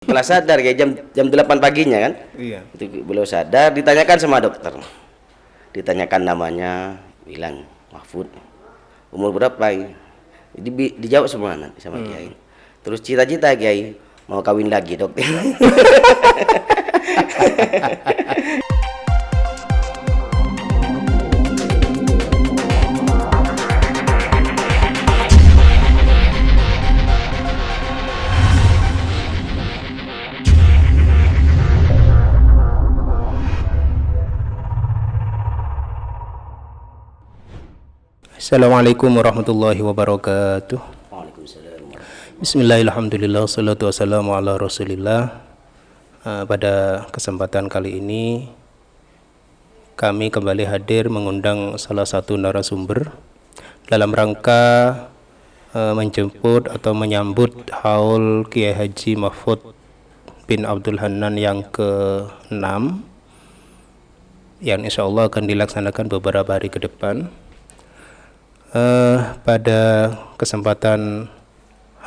Setelah sadar kayak jam jam 8 paginya kan. Iya. Itu beliau sadar, ditanyakan sama dokter. Ditanyakan namanya, bilang Mahfud. Umur berapa ini? Dijawab semua nanti sama Kiai. Terus cita-cita Kiai mau kawin lagi, Dok. Assalamualaikum warahmatullahi wabarakatuh. Waalaikumsalam. Bismillahirrahmanirrahim. Salatu wassalamu ala rasulillah. Pada kesempatan kali ini kami kembali hadir mengundang salah satu narasumber dalam rangka menjemput atau menyambut haul Kiai Haji Mahfud bin Abdul Hannan yang ke-6 yang insya Allah akan dilaksanakan beberapa hari ke depan. Pada kesempatan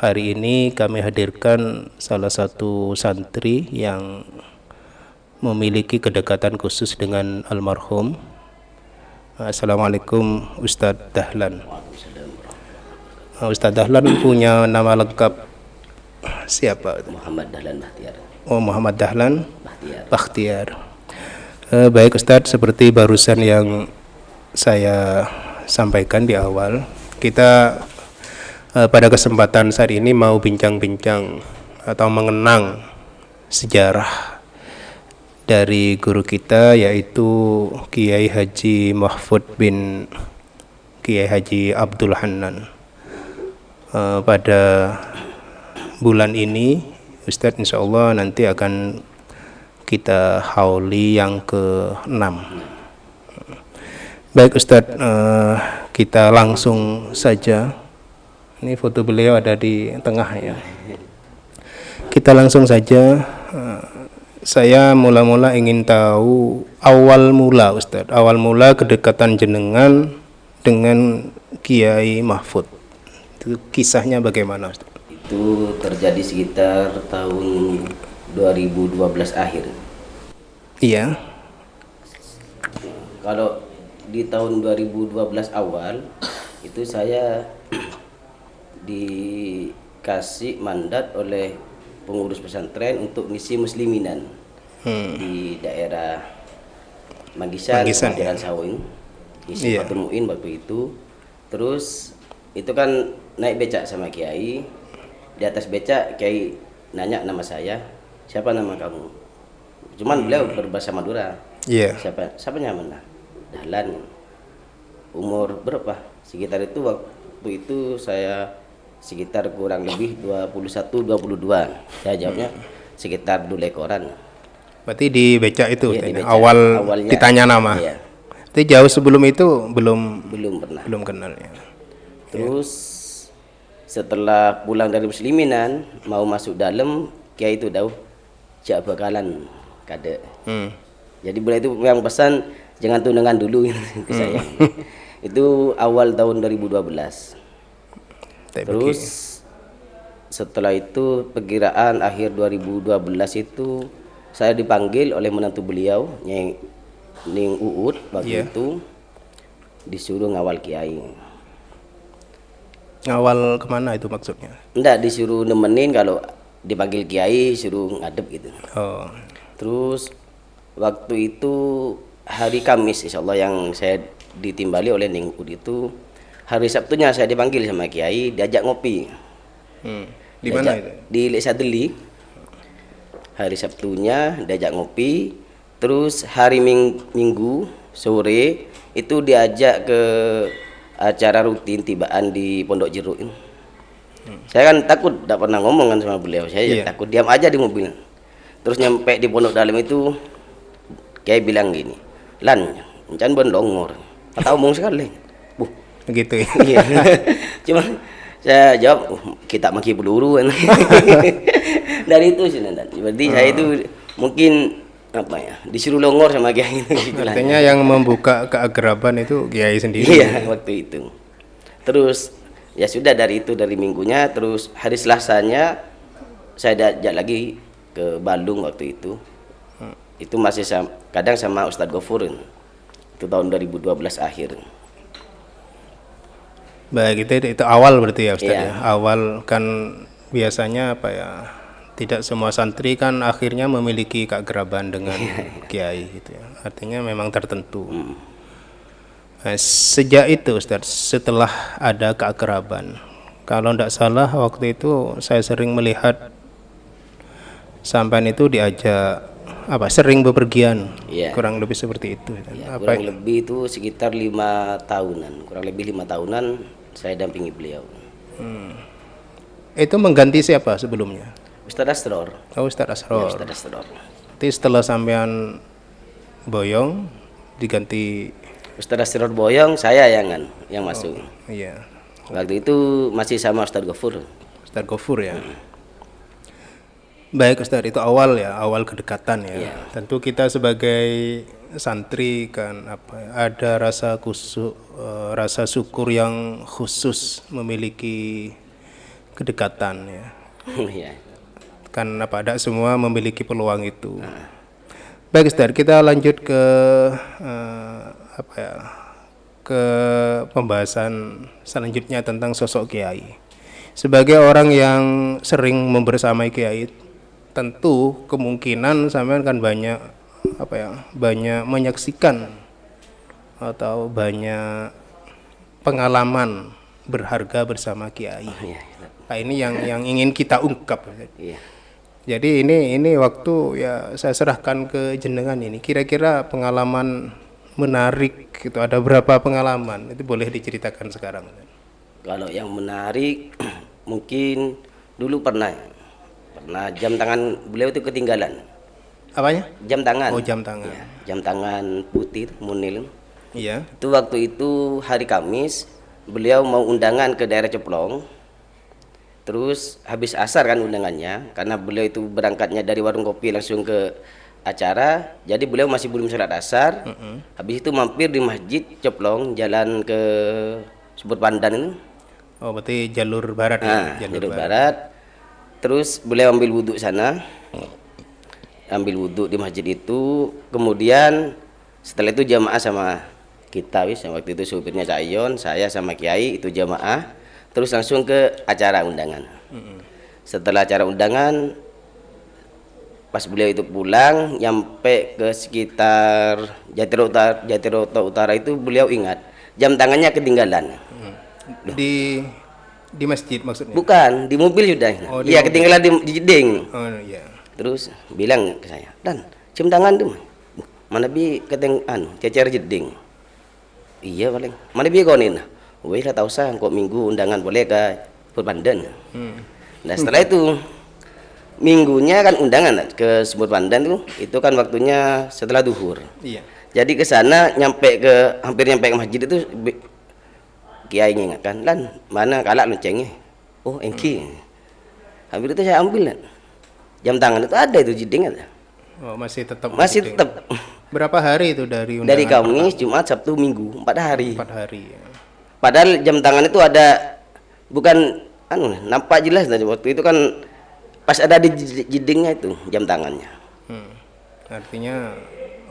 hari ini kami hadirkan salah satu santri yang memiliki kedekatan khusus dengan almarhum. Assalamualaikum Ustadz Dahlan. Ustadz Dahlan punya nama lengkap siapa? Muhammad Dahlan Bahtiar. Oh, Muhammad Dahlan Bahtiar. Baik Ustadz, seperti barusan yang saya sampaikan di awal, kita pada kesempatan saat ini mau bincang-bincang atau mengenang sejarah dari guru kita, yaitu Kiai Haji Mahfud bin Kiai Haji Abdul Hannan. Pada bulan ini Ustadz insya Allah nanti akan kita hauli yang ke-6. Baik Ustadz, kita langsung saja. Ini foto beliau ada di tengah ya. Kita langsung saja. Saya mula-mula ingin tahu awal mula Ustadz, awal mula kedekatan jenengan dengan Kiai Mahfud. Itu kisahnya bagaimana Ustadz? Itu terjadi sekitar tahun 2012 akhir. Iya. Kalau di tahun 2012 awal itu saya dikasih mandat oleh pengurus pesantren untuk misi musliminan di daerah Magisan, Madiran Sawing, isi Fatul Muin waktu itu. Terus itu kan naik becak sama Kiai. Di atas becak Kiai nanya nama saya, siapa nama kamu? Cuman beliau berbahasa Madura. Iya. Siapa namanya? Dahlan. Umur berapa? Sekitar itu waktu itu saya sekitar kurang lebih 21-22. Saya jawabnya sekitar 2 ekoran. Berarti di becak itu Iya, di becak. awalnya ditanya nama. Iya. Tapi jauh sebelum itu belum pernah. Belum kenal ya. Terus setelah pulang dari musliminan mau masuk dalam, Kiai itu dah jak bakalan kada. Jadi beliau itu yang pesan jangan tunangan dulu ke saya. Itu awal tahun 2012. Terus setelah itu perkiraan akhir 2012 itu saya dipanggil oleh menantu beliau Ning Uut waktu itu disuruh ngawal Kiai. Ngawal kemana itu maksudnya? Enggak, disuruh nemenin kalau dipanggil Kiai suruh ngadep gitu. Oh. Terus waktu itu hari Kamis insyaallah yang saya ditimbali oleh Ning Uut itu, hari Sabtunya saya dipanggil sama Kiai, diajak ngopi. Di mana itu? Di Leksadeli. Hari Sabtunya diajak ngopi, terus hari Minggu sore itu diajak ke acara rutin tibaan di Pondok Jeruk. Saya kan takut, tidak pernah ngomong kan sama beliau. Saya takut, diam aja di mobil. Terus nyampe di Pondok Dalam itu Kiai bilang gini, "Lan, encan bon longor." Atau omong sekali. Begitu ya. Iya. Cuma saya jawab, kita maki peluru kan. Dari itu sih Nandan. Berarti saya itu mungkin apa ya, disuruh longor sama Kiai gitu. Artinya yang membuka keakraban itu Kiai sendiri. Iya, waktu itu. Terus ya sudah dari itu, dari minggunya, terus hari Selasanya saya diajak lagi ke Balung waktu itu. Itu masih kadang sama Ustadz Gofur. Itu tahun 2012 akhir. Baik, itu awal berarti ya Ustaz Iya. ya. Awal kan biasanya apa ya? Tidak semua santri kan akhirnya memiliki keakraban dengan kiai gitu ya. Artinya memang tertentu. Nah, sejak itu Ustaz, setelah ada keakraban, kalau tidak salah waktu itu saya sering melihat sampean itu diajak apa sering bepergian, Iya. kurang lebih seperti itu. Ya, Apa kurang lebih itu sekitar 5 tahunan, kurang lebih 5 tahunan saya dampingi beliau. itu mengganti siapa sebelumnya? Ustadz Asror. Oh, Ustaz Ya, Asror. Ustadz Asror. Jadi setelah sampean boyong diganti, Ustadz Asror boyong, saya yang masuk. iya, Waktu itu masih sama Ustadz Gofur. Ustaz Gofur ya. Baik Ustaz, itu awal ya, awal kedekatan ya. Iya. Tentu kita sebagai santri kan apa ya, ada rasa rasa syukur yang khusus memiliki kedekatan ya. Iya. Kan apa ada semua memiliki peluang itu. Baik Ustaz, kita lanjut ke apa ya, ke pembahasan selanjutnya tentang sosok kiai. Sebagai orang yang sering membersamai kiai, tentu kemungkinan sampean kan banyak apa ya, banyak menyaksikan atau banyak pengalaman berharga bersama kiai. Iya. Nah, ini yang ingin kita ungkap. Iya. Jadi ini waktu ya saya serahkan ke jenengan ini. Kira-kira pengalaman menarik gitu, ada berapa pengalaman? Itu boleh diceritakan sekarang. Kalau yang menarik mungkin dulu pernah jam tangan beliau itu ketinggalan. Apanya? Jam tangan. Oh, jam tangan. Iya, jam tangan putih Munil. Iya. Itu waktu itu hari Kamis, beliau mau undangan ke daerah Ceplong. Terus habis asar kan undangannya, karena beliau itu berangkatnya dari warung kopi langsung ke acara, jadi beliau masih belum sholat asar. Habis itu mampir di masjid Ceplong, jalan ke Subur Pandan itu. Oh, berarti jalur barat Nah, ya, jalur barat. Terus beliau ambil wudhu sana, ambil wudhu di masjid itu. Kemudian setelah itu jamaah sama kita, waktu itu supirnya Cak Ion, saya sama Kiai itu jamaah. Terus langsung ke acara undangan. Setelah acara undangan, pas beliau itu pulang, nyampe ke sekitar Jatiroto Utara itu beliau ingat jam tangannya ketinggalan. Di masjid maksudnya? Bukan, di mobil sudah. Oh, di Iya, mobil. ketinggalan di jeding. Oh iya. Terus bilang ke saya, "Dan, jam tangan tuh mana bi cecer jeding." Iya paling. Mana bi kau nih? Wih lah tahu sah, kok minggu undangan boleh ke Pandan. Nah setelah itu minggunya kan undangan ke Sumur Pandan tuh, itu kan waktunya setelah duhur. Iya. Jadi ke sana hampir nyampe ke masjid itu Kiai ngingatkan, "Lan, mana kalak loncengnya?" "Oh, engki." Hampir itu saya ambil, jam tangan itu ada, itu jeding ada. Oh, masih tetap. Masih masjid. tetap. Berapa hari itu dari undangan? Dari Kamis, Jumat, Sabtu, Minggu, 4 hari. 4 hari. Ya. Padahal jam tangan itu ada, bukan nampak jelas tadi waktu itu kan pas ada di jedingnya itu jam tangannya. Artinya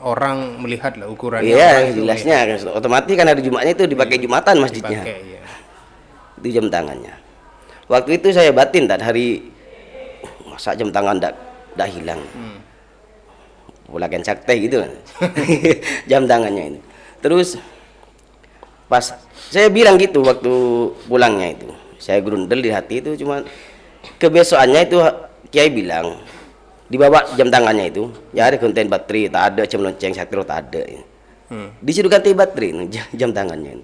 orang melihat lah ukurannya. Iya, orang itu jelasnya otomatis kan hari Jumatnya itu dipakai Jumatan masjidnya. dipakai ya. Itu jam tangannya. Waktu itu saya batin hari masa jam tangan dak hilang. Pulakan sakte gitu kan. Jam tangannya itu. Terus pas saya bilang gitu waktu pulangnya itu, saya grundel di hati itu, cuma kebesokannya itu Kiai bilang dibawa jam tangannya itu, ya ada konten baterai, tak ada jam lonceng sakti, tak ada. Disuruh ganti baterai jam tangannya.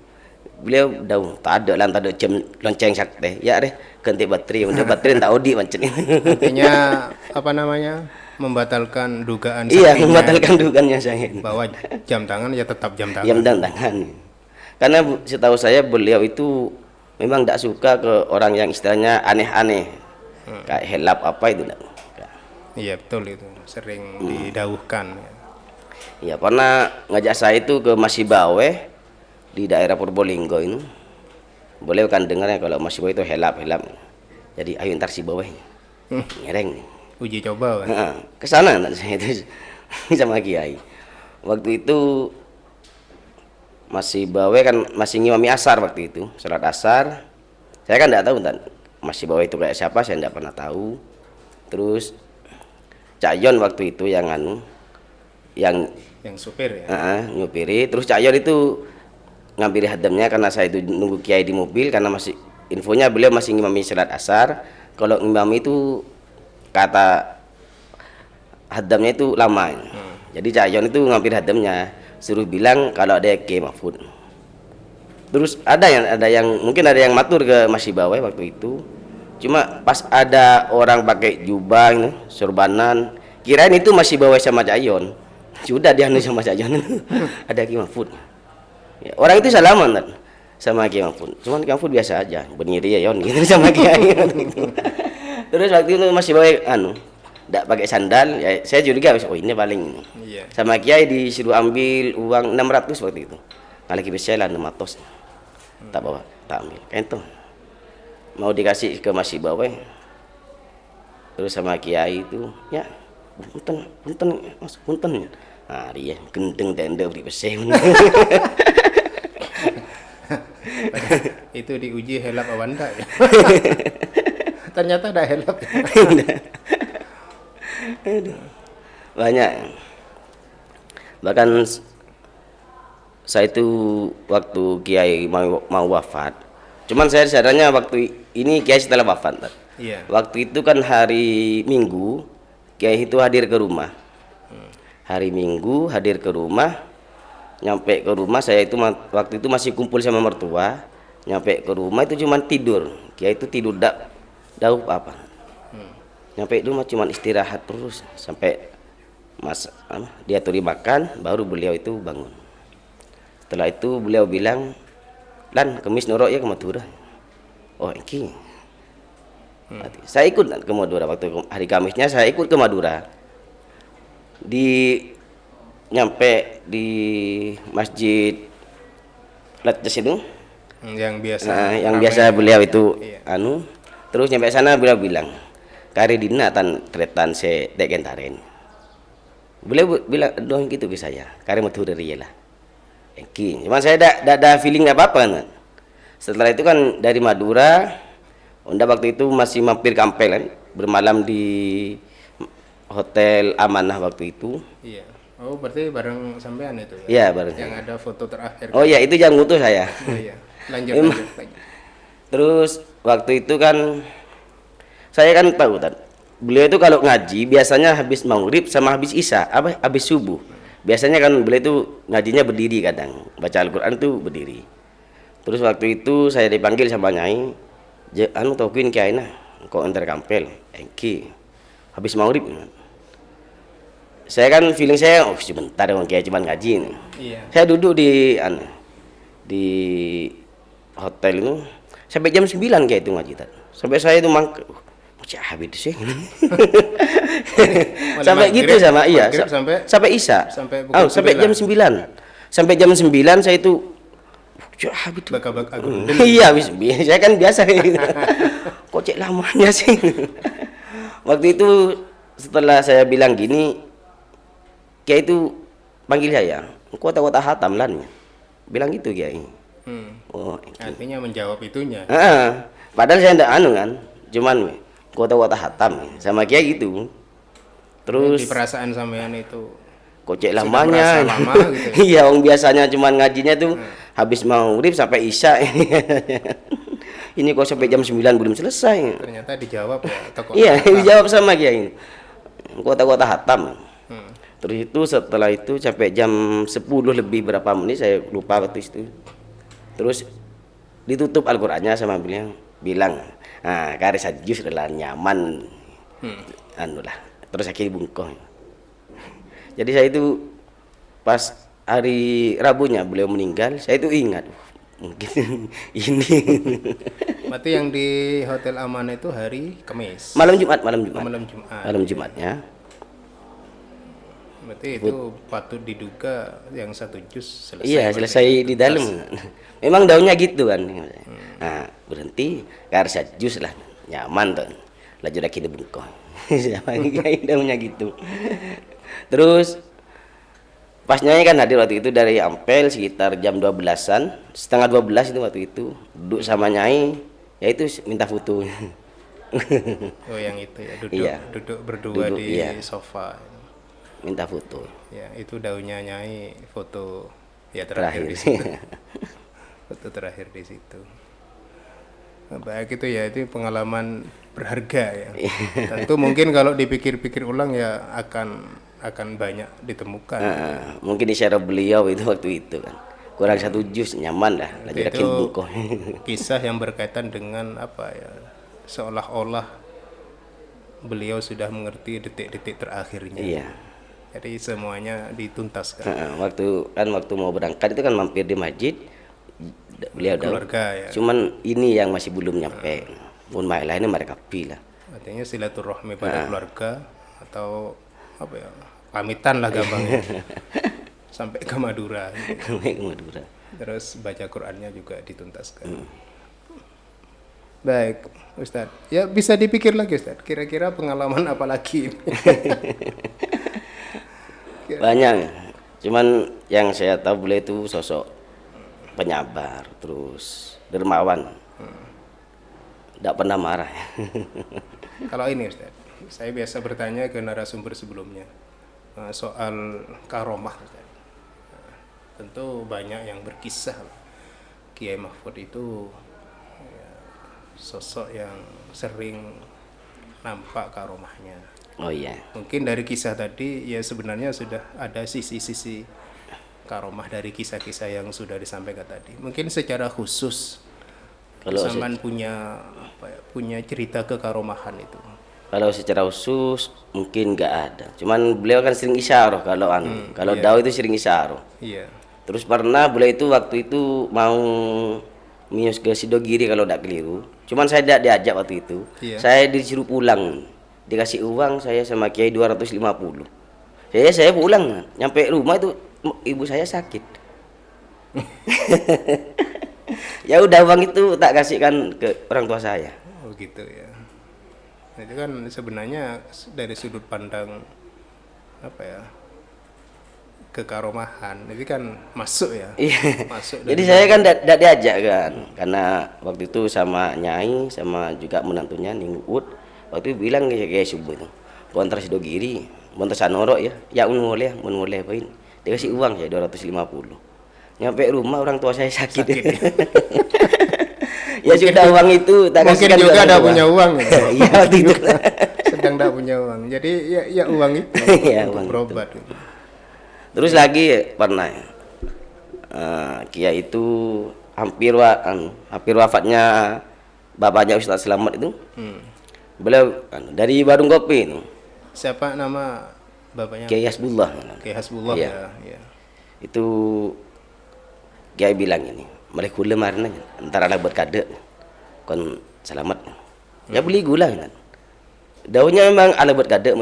Beliau dah tak ada lah, tak ada jam lonceng sakti, ya deh ganti baterai, udah baterai tak odi macam ini. Artinya apa namanya? Membatalkan dugaan Iya, saktinya, membatalkan dugaannya saya. bahwa jam tangan ya tetap jam tangan. Jam tangan. Karena setahu saya beliau itu memang tidak suka ke orang yang istilahnya aneh-aneh, kayak helap apa itu. Iya betul, itu sering didauhkan. Ya pernah ngajak saya itu ke Masibawe di daerah Purbolinggo ini. Boleh kan dengarnya kalau Masibawe itu helap. Jadi ayo ntar si bawe ngereng nih. Uji coba kan? Ke sana kan saya itu sama kiai. Waktu itu masih bawe kan, masih ngimami asar waktu itu, sholat asar. Saya kan enggak tahu kan masih bawe itu kayak siapa, saya enggak pernah tahu. Terus Cak Yon waktu itu yang yang supir ya. nyupiri. Terus Cak Yon itu ngambil hadamnya karena saya itu nunggu kiai di mobil, karena masih infonya beliau masih ngimami sholat asar. Kalau ngimami itu kata hadamnya itu lama. Jadi Cak Yon itu ngambil hadamnya, suruh bilang kalau ada Kiai Mahfud. Terus ada yang mungkin ada yang matur ke Masih Bawai waktu itu. Cuma pas ada orang pakai jubah ini, sorbanan, kirain itu Masih Bawai sama Cak Yon. Sudah dia sama Cak Yon. Ada Kiai Mahfud. Ya, orang itu salaman kan sama Kiai Mahfud. Cuman Kiai Mahfud biasa aja, berdiri ya Yon gitu sama Kiai. Terus waktu itu Masih Bawai tidak pakai sandal, ya saya curiga, oh ini paling sama kiai disuruh ambil uang 600 waktu itu, kali kita lah 600, tak bawa, tak ambil, kayak itu mau dikasih ke Masih Bawai. Terus sama kiai itu, ya punten mas punten, nah dia gendeng tenda beri pesel. Itu diuji helap awanda ya. Ternyata ada helap. Banyak, bahkan saya itu waktu kiai mau wafat, cuman saya sadarnya waktu ini kiai setelah wafat. Waktu itu kan hari Minggu kiai itu hadir ke rumah. Hari Minggu hadir ke rumah, nyampe ke rumah saya itu waktu itu masih kumpul sama mertua. Nyampe ke rumah itu cuman tidur, kiai itu tidur daup apa. Nyampe itu cuma istirahat terus sampai dia turi makan, baru beliau itu bangun. Setelah itu beliau bilang, "Lan, kemis norok ya ke Madura." Oh, iki. Saya ikut ke Madura waktu hari Kamisnya, saya ikut ke Madura. Nyampe di Masjid Latjes itu, yang biasa yang biasa beliau itu terus nyampe sana beliau bilang, "Kari dina tan tretan se dekentaren." Beliau bilang doang gitu ke saya, "Kari Madura lah." Eki, cuman saya tidak ada feeling apa-apa kan. Setelah itu kan dari Madura, waktu itu masih mampir ke Ampel kan, bermalam di Hotel Amanah waktu itu. Iya. Oh, berarti bareng sampean itu ya? Iya, bareng. Yang ada foto terakhir. Oh iya, itu jam ngutus saya. Oh iya. Lanjut. Terus waktu itu kan saya kan tahu kan, beliau itu kalau ngaji biasanya habis maghrib sama habis isya, habis subuh. Biasanya kan beliau itu ngajinya berdiri kadang, baca Al-Quran itu berdiri. Terus waktu itu saya dipanggil sama Nyai, "Taukin kiai nah, kok antar Kampel, engki, habis maghrib." Saya kan feeling saya, oh sebentar orang kiai cuma ngaji. Iya. Saya duduk di hotel itu sampai jam 9 kayak itu ngaji tadi. Sampai saya itu habis sih. Sampai gitu sama sampai isya. Sampai jam 9. Sampai jam 9 saya itu habis bak-bak agung. Iya, habis. Saya kan biasa kok cek lamanya sih. Waktu itu setelah saya bilang gini, kiai itu panggil saya, "Engkau tahu hatam lan?" Bilang gitu kiai. Oh, artinya menjawab itunya. Padahal saya enggak kan, cuman kota hatam sama kiai gitu. Terus di perasaan sampean itu kok cek lamanya. Lama, gitu. Iya, orang biasanya cuman ngajinya tuh habis maghrib sampai isya. Ini kok sampai jam 9 belum selesai. Ternyata dijawab ya tokoh. Iya, dijawab sama kiai. Kota hatam. Terus itu setelah itu sampai jam 10 lebih berapa menit saya lupa waktu itu. Terus ditutup Al-Qur'annya sama beliau, bilang, "Nah, kari sajus adalah nyaman." Lah. Terus akhirnya bungkoh. Jadi saya itu pas hari Rabunya beliau meninggal, saya itu ingat mungkin ini. Berarti yang di Hotel Aman itu hari Kamis. Malam Jumat. Malam Jumatnya. Berarti itu patut diduga yang satu juz selesai. Iya, selesai di dalam. Memang daunnya gitu kan. Nah, berhenti karena jus lah, nyaman tuh. Laju lagi di bungkong. Sama Kiai Daunya gitu. Terus pas Nyai kan hadir waktu itu dari Ampel sekitar jam 12-an, setengah 12 itu waktu itu duduk sama Nyai, ya itu minta foto. Oh yang itu ya, Iya. duduk berdua Duduk, di iya. sofa. Minta foto Ya, itu daunnya Nyai foto ya terakhir. terakhir di situ. Foto terakhir di situ. Nah, baik itu ya, itu pengalaman berharga ya. Tentu mungkin kalau dipikir-pikir ulang ya akan banyak ditemukan. Mungkin di share beliau itu waktu itu kan kurang satu jus nyaman lah lagi Itu dakil bungko. kisah yang berkaitan dengan apa ya, seolah-olah beliau sudah mengerti detik-detik terakhirnya. Iya. Jadi semuanya dituntaskan. Waktu mau berangkat itu kan mampir di masjid beliau Keluarga ya. cuman ini yang masih belum nyampe pun lainnya mereka pilih. Artinya silaturahmi pada keluarga atau apa ya, pamitan lah gampangnya. Sampai ke Madura. Ke Madura. Terus baca Qur'annya juga dituntaskan. Baik, Ustadz. Ya bisa dipikir lagi Ustadz. Kira-kira pengalaman apa lagi? Banyak, cuman yang saya tahu beliau itu sosok penyabar, terus dermawan, tidak pernah marah. Kalau ini Ustadz, saya biasa bertanya ke narasumber sebelumnya soal karomah Ustadz. Tentu banyak yang berkisah. Kiai Mahfud itu ya, sosok yang sering nampak karomahnya. Oh iya. Mungkin dari kisah tadi ya sebenarnya sudah ada sisi-sisi karomah dari kisah-kisah yang sudah disampaikan tadi. Mungkin secara khusus Kalau Saman punya apa ya, punya cerita kekaromahan itu. Kalau secara khusus mungkin nggak ada. Cuman beliau kan sering isyarah kalau iya. Dao itu sering isyarah. Iya. Terus pernah beliau itu waktu itu mau mius ke Sidogiri kalau tidak keliru. Cuman saya tidak diajak waktu itu. Iya. Saya disuruh pulang. Dikasih uang saya sama Kiai 250. Saya pulang. Nyampe rumah itu ibu saya sakit. Ya udah uang itu tak kasihkan ke orang tua saya. Oh gitu ya. Nah, itu kan sebenarnya dari sudut pandang apa ya, kekaromahan itu kan masuk ya. Iya. Masuk Jadi saya kan tidak diajak kan, karena waktu itu sama Nyai sama juga menantunya Ning Uut waktu itu bilang kayak subuh itu, kontra Sidogiri, kontra Sanoro ya boleh poin. Dia kasih uang ya 250. Nyampe rumah orang tua saya sakit. Ya sudah uang itu tak mungkin kasihkan juga orang ada tua. punya uang ya. Iya waktu itu. Sedang tidak punya uang. Jadi ya uang itu Iya, untuk uang itu. berobat. Terus lagi pernah Kia itu hampir wafatnya bapaknya Ustaz Selamat itu. Beliau dari warung kopi itu. Siapa nama bapaknya? Kiai Hasbullah. Kiai Hasbullah Iya. ya. Itu Kiai bilang ini, "Malih gula marna antara anak buat kade kon Selamat." Ya beli gula kan. Daunnya memang ala buat kade.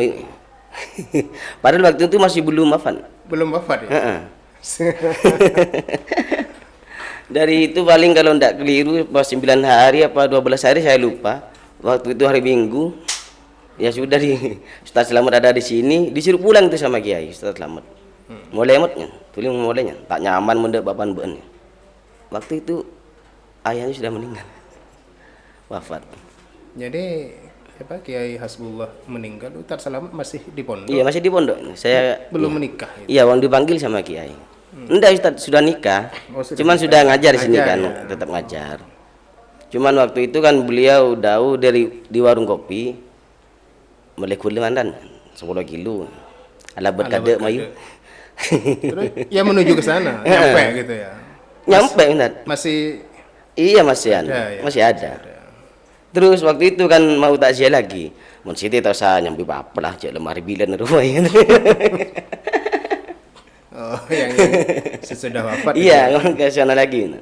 Padahal waktu itu masih belum wafat. Belum wafat ya? Heeh. Dari itu paling kalau tidak keliru pas 9 hari apa 12 hari saya lupa. Waktu itu hari Minggu. Ya sudah Ustaz Selamat ada di sini, disuruh pulang itu sama Kiai Ustaz Selamat. Mulai emotnya, tuling mulainya, tak nyaman mendek bapan beun. Waktu itu ayahnya sudah meninggal. Wafat. Jadi apa Kiai Hasbullah meninggal, Ustaz Selamat masih di pondok? Iya, masih di pondok. Saya Belum menikah ya? Iya, Wang dipanggil sama Kiai. Enggak, Ustaz sudah nikah. Oh, sudah Cuman nikah. sudah ngajar di sini Ngajar, kan, ya. tetap ngajar. Cuman waktu itu kan beliau di warung kopi melekul mandan 10 kilo. Ala berkade mayu. Terus ya menuju ke sana, nyampe gitu ya? Nyampe Ustaz. Masih Iya masih ada, ya? masih ada. Terus waktu itu kan mau takziah lagi. Mun siti tau saya nyambi apa lah cek lemari bilen rumah ya. Oh, yang sesudah wafat. Iya, ke sana lagi.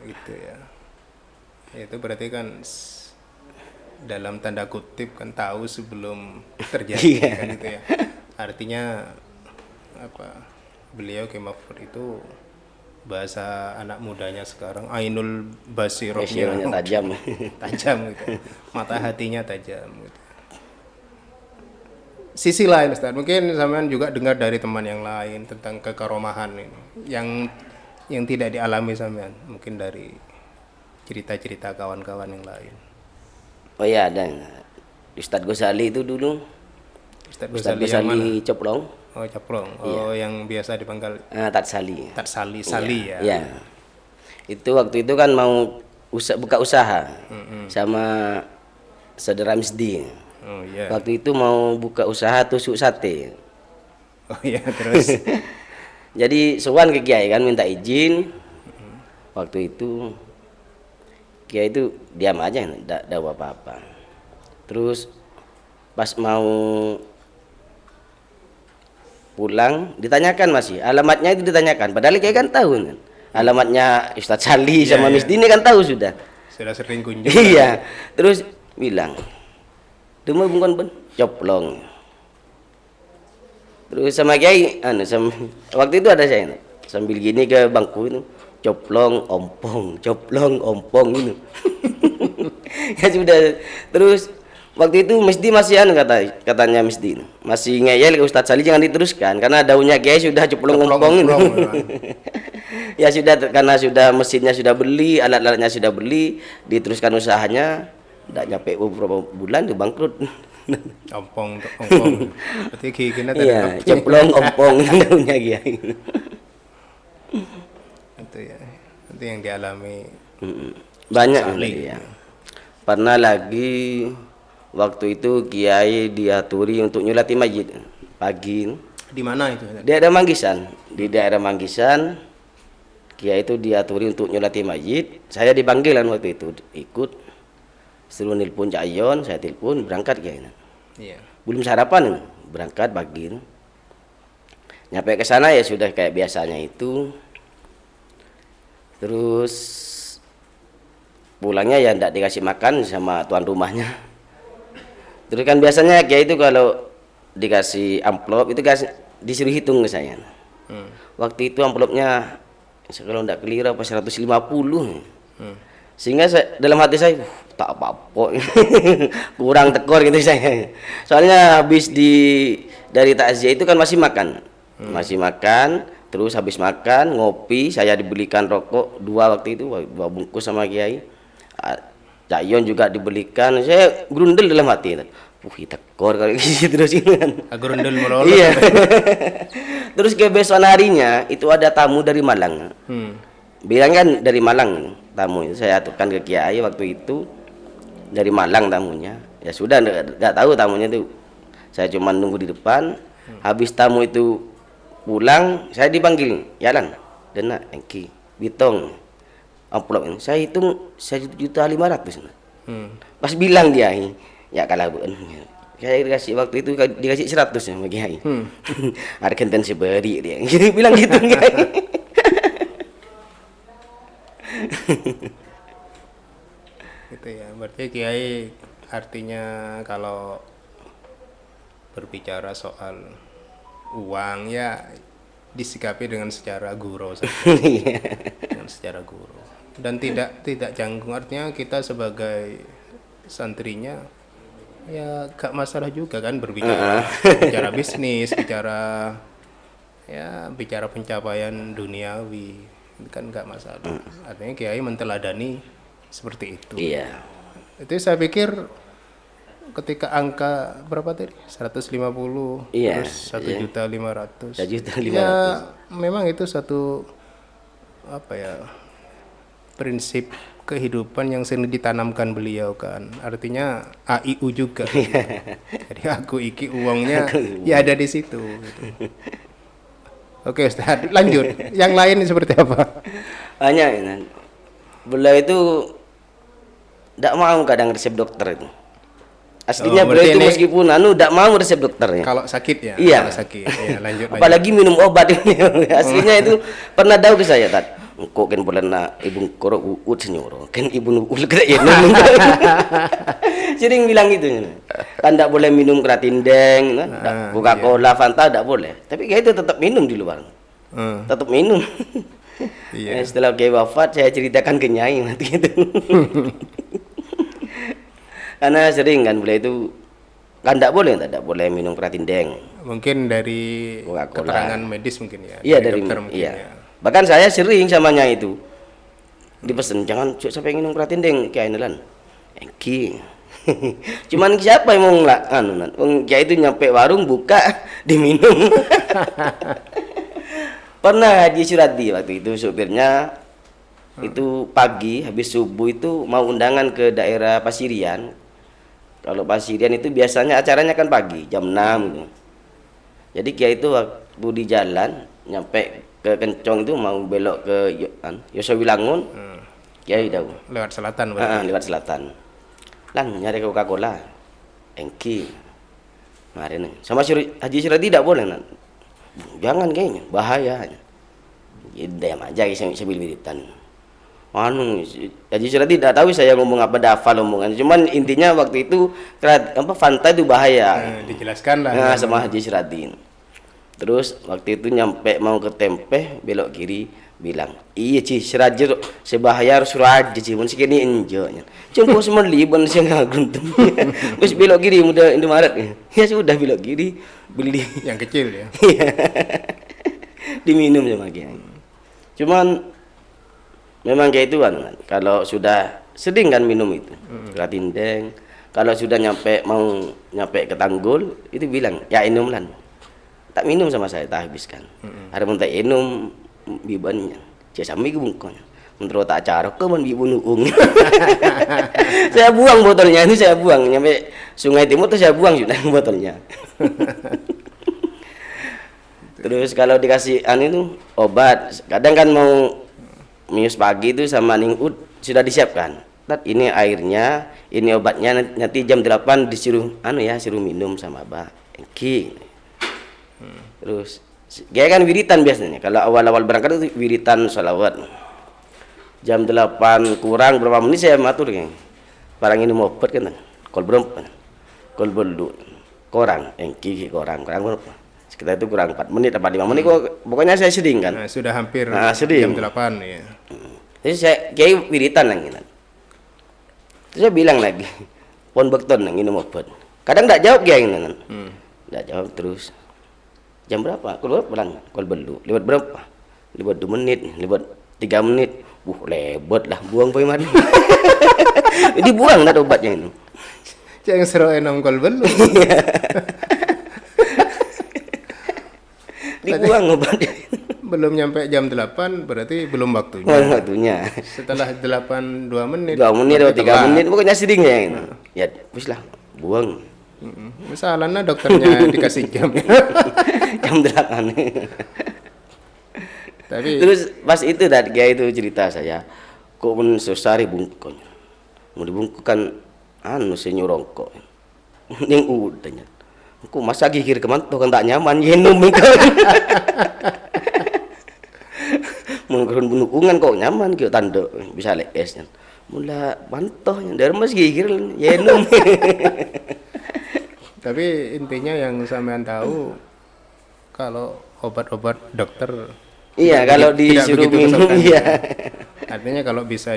Gitu ya. Itu berarti kan dalam tanda kutip kan tahu sebelum terjadi Iya. kan gitu ya. Artinya apa? Beliau Kiai Mahfud itu bahasa anak mudanya sekarang Ainul Basirahnya Basirohnya tajam. tajam gitu. Mata hatinya tajam gitu. Sisi lain Ustaz, mungkin sampean juga dengar dari teman yang lain tentang kekaromahan ini yang tidak dialami sampean, mungkin dari cerita-cerita kawan-kawan yang lain. Oh ya, ada Ustadz Gosali itu dulu. Ustaz Ustadz Gosali yang mana? Gosali Coplong. Oh, Caplong. Oh, yang biasa dipanggil Tatsali. Sali ya. Iya. Itu waktu itu kan mau buka usaha sama saudara Misdi. Oh iya. Waktu itu mau buka usaha tusuk sate. Oh iya, terus Jadi sowan ke Kiai kan minta izin. Waktu itu Kiai itu diam aja, enggak ada apa-apa. Terus pas mau pulang ditanyakan masih alamatnya itu ditanyakan. Padahal Kiai kan tahu kan. Alamatnya Ustadz Sali sama Misdi ini kan tahu sudah. sudah sering kunjung. Iya. Terus bilang, "Demo bukan ben Coplong." Terus sama Kiai, waktu itu ada saya sambil gini ke bangku itu, Coplong ompong itu. Ya sudah. Terus waktu itu Misdi masih katanya Misdi masih ngeyel ke Ustadz Sali jangan diteruskan karena daunnya Kiai sudah Coplong ompong itu. Ya sudah, karena sudah mesinnya sudah beli, alat-alatnya sudah beli, diteruskan usahanya, tidak nyampe beberapa bulan itu bangkrut. Ompong. Berarti gini tadi. Iya, Coplong ompong daunnya Kiai. Itu ya. Itu yang dialami. Banyak Sali. ya. Pernah lagi waktu itu Kiai diaturi untuk nyulati masjid pagi. Di mana itu? Di daerah Manggisan. Di daerah Manggisan, Kiai itu diaturi untuk nyulati masjid. Saya dipanggil kan waktu itu ikut. Suruh nelpon Cak Ayon, saya telepon berangkat Kiai. Iya. Belum sarapan berangkat pagi. Nyampe ke sana ya sudah kayak biasanya itu. Terus pulangnya ya tidak dikasih makan sama tuan rumahnya. Terus kan biasanya Kiai itu kalau dikasih amplop itu disuruh hitung ke saya. Waktu itu amplopnya kalau tidak keliru apa 150. Sehingga dalam hati saya tak apa-apa. Kurang tekor gitu saya. Soalnya habis dari takziah itu kan masih makan. Masih makan, terus habis makan ngopi, saya dibelikan rokok 2 waktu itu, 2 bungkus sama Kiai. Cak Yon juga dibelikan. Saya grundel dalam hati. Tekor kali gitu terus kan. Grundel melolot. Iya. Terus kebesokan harinya itu ada tamu dari Malang. Bilang kan dari Malang tamu itu, saya aturkan ke Kiai waktu itu dari Malang tamunya. Ya sudah nggak tahu tamunya itu. Saya cuma nunggu di depan. Habis tamu itu pulang, saya dipanggil, "Jalan, dena engki, bitong." Amplop ini saya hitung 1.500.000. Pas bilang dia, ya kalah bu. Saya dikasih waktu itu dikasih 100 sama Kiai. Arkanten seberi dia. Bilang gitu Kiai. Gitu ya. Berarti Kiai artinya kalau berbicara soal uang ya disikapi dengan secara guru saja. Dengan secara guru. Dan tidak canggung, artinya kita sebagai santrinya ya gak masalah juga kan bicara bisnis, bicara pencapaian duniawi, kan gak masalah. Artinya Kiai menteladani seperti itu. Iya. Itu saya pikir ketika angka berapa tadi 150 Iya, terus 1.500.000 1.500.000. ya memang itu satu prinsip kehidupan yang sering ditanamkan beliau kan, artinya AIU juga gitu. Jadi aku iki uangnya ya ada di situ gitu. Oke Ustaz, lanjut yang lain seperti apa? Banyak ya. Beliau itu tidak mau kadang resep dokter itu. Aslinya beliau itu meskipun tidak mau resep dokternya. Kalau sakit ya? Iya. Kalau sakit. Ya, lanjut. Apalagi minum obat ini. Aslinya itu pernah tahu ke saya, Tat. Kok kan boleh nak ibu koro uut senyoro. Kan ibu ul kena ya. Sering bilang gitu. Kan tidak boleh minum keratin deng, Coca-Cola, Fanta tidak boleh. Tapi kayak itu tetap minum di luar. Tetap minum. Iya. Setelah Kiai wafat saya ceritakan ke Nyai nanti itu. Karena sering kan beliau itu kan tidak boleh minum Pratindeng. Mungkin dari Coca-Cola. keterangan medis mungkin ya. Iya dari dokter mungkin iya. ya. Bahkan saya sering sama Nyai itu dipesen jangan sampai minum Pratindeng Kiai Nelan. Engki. Cuman siapa yang mau ngelak Kiai itu nyampe warung buka diminum. Pernah Haji Suradi waktu itu supirnya itu pagi habis subuh itu mau undangan ke daerah Pasirian. Kalau Pasirian itu biasanya acaranya kan pagi jam 6 gitu. Jadi Kiai itu waktu di jalan nyampe ke Kencong itu mau belok ke Yosowilangun. Kiai tahu. Lewat selatan berarti. Lewat selatan. Lan nyari Coca-Cola. Engki. Mari nih. Sama Haji Suradi tidak boleh nan. Jangan kayaknya bahaya. Ya diam aja sambil wiritan. Haji Suradi tidak tahu saya ngomong apa, hafal omongan. Cuman intinya waktu itu Fanta itu bahaya. Dijelaskan lah. Nah, sama Haji Suradi. Terus waktu itu nyampe mau ke Tempeh belok kiri bilang iya Ci serajer sebahaya harus raja Ci mun segini enjoynya cuma semeli bon sing ngaguntum. Terus belok kiri mudah Indomaret ya sudah belok kiri beli yang kecil ya. Diminum sama Kiai. Cuman memang kayak itu kan kalau sudah sering kan minum itu Pratindeng. Kalau sudah mau nyampe ke Tanggul itu bilang ya minum lan tak minum sama saya tak habiskan. Ada pun tak minum bibannya saya sampai ke bungkon mentero tak carok ke bibu nuung. Saya buang botolnya ini, saya buang nyampe Sungai Timur tuh saya buang sudah botolnya. Terus kalau dikasih itu obat kadang kan mau minus pagi itu sama Ningud sudah disiapkan. Ini airnya, ini obatnya, nanti jam 8 disuruh suruh minum sama Abah Engki. Terus dia kan wiritan biasanya. Kalau awal-awal berangkat itu wiritan sholawat. Jam 8 kurang berapa menit saya matur kan. Barang ini mau obat kan. Kol berapa? Kol belu. Korang, Engki korang berapa? Sekitar itu kurang 4 menit apa 5 menit pokoknya saya sering kan. Nah, sudah hampir sering. jam 8 ya. Jadi saya kayak wiritan lagi kan. Terus saya bilang lagi, pon bekton nang minum obat. Kadang enggak jawab dia kan. Enggak jawab terus. Jam berapa? Kol berapa? Kol belu. Lewat berapa? Lewat 2 menit, lewat 3 menit. Lebot lah, buang poin mari. Jadi buang dah obatnya itu. Jangan seru enam kol belu. Dibuang obatnya. Belum nyampe jam 8 berarti belum waktunya. Waktunya. Setelah 2 menit 2 menit atau 3 menit pokoknya seringnya itu. Ya wis lah, buang. Misalnya dokternya dikasih jam. Jam 8. Tapi Terus pas itu dia itu cerita saya, kok men sesari bungkon. Mau dibungkukan saya rongkok. Ning udahnya. Kok masa gigir kemanto kan tak nyaman yenum kan. Mengurun bunukungan kok nyaman kyo tando bisa lees kan. Mula bantoh dari mas gigir yenum. Tapi intinya yang sampean tahu kalau obat-obat dokter iya kalau disuruh minum iya. Artinya kalau bisa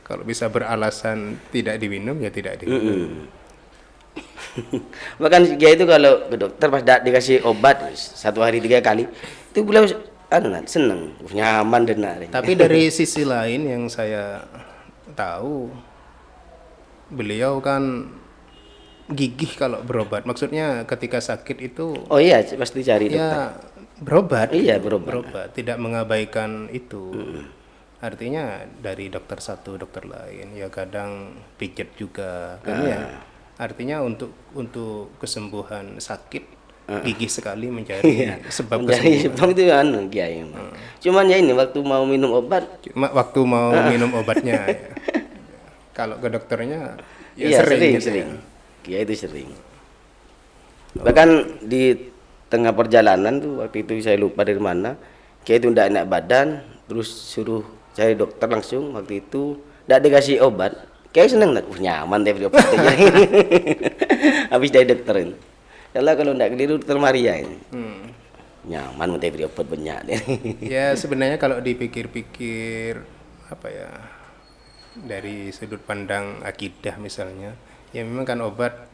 kalau bisa beralasan tidak diminum ya tidak diminum. Bahkan dia itu kalau ke dokter pas dikasih obat 1 hari 3 kali itu beliau seneng nyaman dan Tapi dari sisi lain yang saya tahu beliau kan gigih kalau berobat. Maksudnya ketika sakit itu oh iya pasti cari dokter. Ya berobat. Iya berobat. Tidak mengabaikan itu. Artinya dari dokter satu dokter lain ya kadang pijet juga kan ya. Artinya untuk kesembuhan sakit gigih sekali mencari sebab kesembuhan. Itu Kiai. Cuman ya ini waktu mau minum obat. Cuma waktu mau minum obatnya. Ya. Kalau ke dokternya ya iya, sering. Sering. Kiai itu sering. Bahkan di tengah perjalanan tuh waktu itu saya lupa dari mana. Kiai itu ndak enak badan, terus suruh cari dokter langsung waktu itu ndak dikasih obat. Kayak seneng lah, nyaman deh video fotonya. Habis dari dokterin. Kalau ndak keliru dokter Maria ini. nyaman menteri beri obat banyak deh. Ya sebenarnya kalau dipikir-pikir apa ya, dari sudut pandang akidah misalnya, ya memang kan obat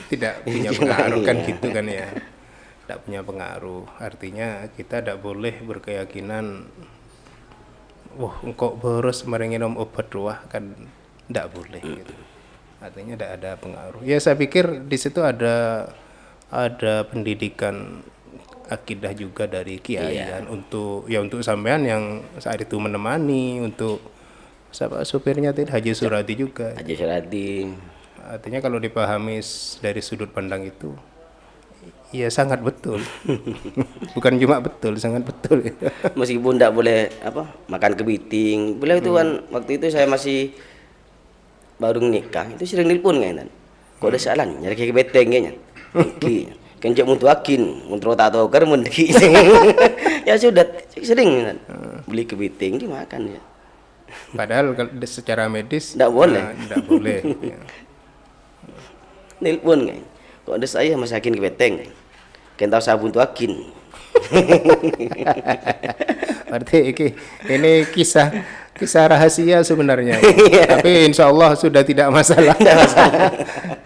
tidak punya pengaruh kan gitu kan ya, tidak punya pengaruh. Artinya kita tidak boleh berkeyakinan, wah engkau boros merenginom obat ruah, kan tidak boleh gitu. Artinya tidak ada pengaruh. Ya saya pikir di situ ada pendidikan akidah juga dari kiai kan, untuk sampean yang saat itu menemani, untuk siapa supirnya tadi Haji Suradi juga. Haji Suradi. Artinya kalau dipahami dari sudut pandang itu, ya sangat betul. Bukan cuma betul, sangat betul. Meskipun tidak boleh makan kepiting. Beliau itu kan waktu itu saya masih baru nikah, itu sering nelpon kan. Kok ada salah nyari ke beteng kayaknya. Kencok muntu akin, muntu tato ker mendeki. Ya sudah sering kan. Beli kepiting dimakan ya. Padahal secara medis tidak boleh. Tidak boleh. Ya. Nelpon kan. Kok ada saya masakin kepiting. Kan tahu sabun tu akin. Berarti ini kisah rahasia sebenarnya. Tapi insya Allah sudah tidak masalah.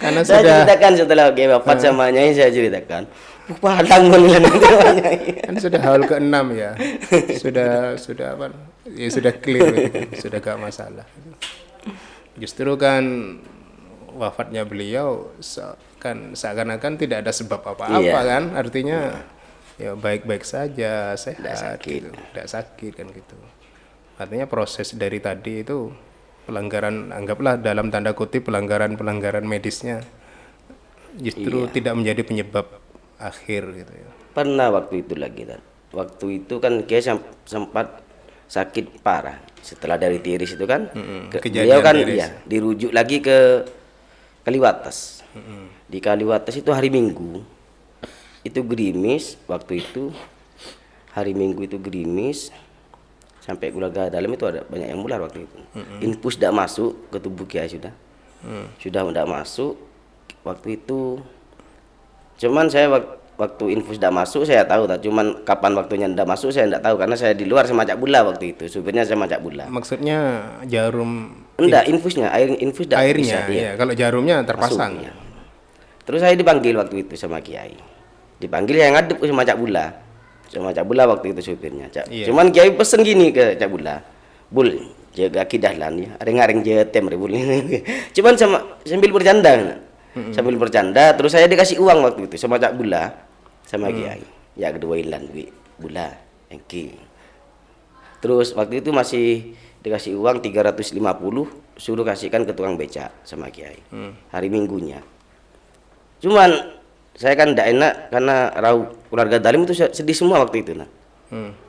Karena saya ceritakan setelah wafat sama Nyai, saya ceritakan. Padang kan sudah haul ke-6 ya. Sudah apa? Ya sudah clear gitu. Sudah gak masalah. Justru kan wafatnya beliau kan seakan-akan tidak ada sebab apa-apa kan. Artinya ya baik-baik saja, sehat, tidak sakit kan gitu. Artinya proses dari tadi itu pelanggaran, anggaplah dalam tanda kutip pelanggaran medisnya justru tidak menjadi penyebab akhir gitu ya. Pernah waktu itu lagi kan. Waktu itu kan dia sempat sakit parah setelah dari tiris itu kan. Beliau kan dirujuk lagi ke Kaliwates. Di Kaliwates itu hari Minggu. Itu gerimis waktu itu. Hari Minggu itu gerimis. Sampai keluarga dalam itu ada banyak yang mular waktu itu. Infus tidak masuk ke tubuh Kiai sudah. Sudah tidak masuk waktu itu. Cuman saya waktu infus tidak masuk saya tahu, cuman kapan waktunya tidak masuk saya tidak tahu karena saya di luar, saya macak bola waktu itu. Supirnya saya macak bola. Maksudnya jarum? Enggak, infusnya, infus tidak airnya, bisa. Ya, kalau jarumnya terpasang. Masuk, ya. Terus saya dipanggil waktu itu sama Kiai. Dipanggil yang ngadep ke macak bola. Sama Cak Bula waktu itu supirnya. Cuman Kiai pesen gini ke Cak Bula. Bul, jaga akidah lah nih. Areng-areng jetem Bul. Cuman sambil bercanda. Sambil bercanda terus saya dikasih uang waktu itu sama Cak Bula sama Kiai. Ya kedua ilan Bula, engki. Terus waktu itu masih dikasih uang 350, suruh kasihkan ke tukang becak sama Kiai. Hari Minggunya. Cuman saya kan tidak enak karena keluarga dalim itu sedih semua waktu itu.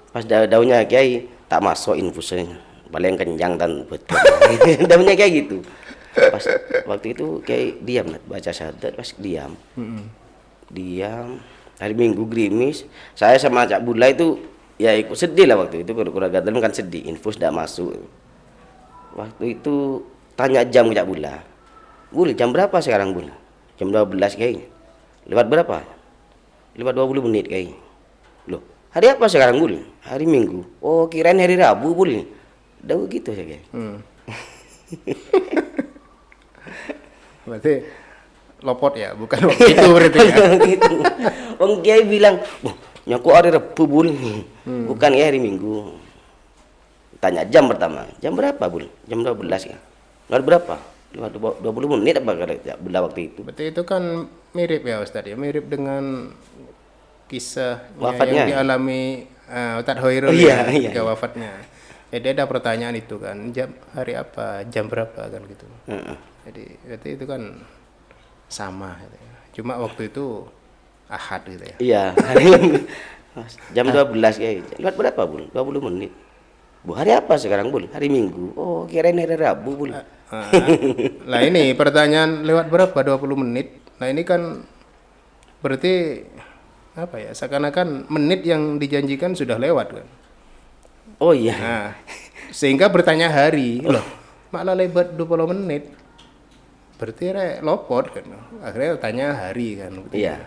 Pas daunnya Kiai tak masuk infusnya, paling kenyang dan betul. Daunnya kayak gitu. Pas waktu itu Kiai diam, baca syahadat, pas diam. Diam. Hari Minggu gerimis. Saya sama Cak Bula itu ya ikut sedih lah waktu itu. Keluarga dalim kan sedih, infus tidak masuk. Waktu itu tanya jam ke Cak Bula. Bul, jam berapa sekarang Bul? Jam 12 kayaknya. Lewat berapa? Lewat 20 menit kayaknya. Loh, hari apa sekarang Bul? Hari Minggu. Oh, kirain hari Rabu Bul. Udah gitu saya kayak. Berarti lopot ya, bukan waktu itu berarti ya. Gitu. Wong Kiai bilang, nyaku hari Rabu Bul. Bukan ya hari Minggu. Tanya jam pertama. Jam berapa Bul? Jam 12 ya. Lewat berapa? Lewat 20 menit apa kata Bula waktu itu. Berarti itu kan mirip ya Ustaz ya, mirip dengan kisah wafatnya yang dialami Ustaz Hoirul ketika wafatnya. Jadi ada pertanyaan itu kan, jam hari apa, jam berapa kan gitu. Jadi berarti itu kan sama gitu ya. Cuma waktu itu Ahad gitu ya. Iya, jam 12 kayak. Lewat berapa Bul? 20 menit. Bu, hari apa sekarang Bul? Hari Minggu. Oh, kirain hari Rabu Bul. Nah ini pertanyaan lewat berapa 20 menit. Nah ini kan berarti apa ya, seakan-akan menit yang dijanjikan sudah lewat kan. Oh iya. Nah, sehingga bertanya hari loh, malah lewat 20 menit. Berarti lopot kan. Akhirnya tanya hari kan. Iya.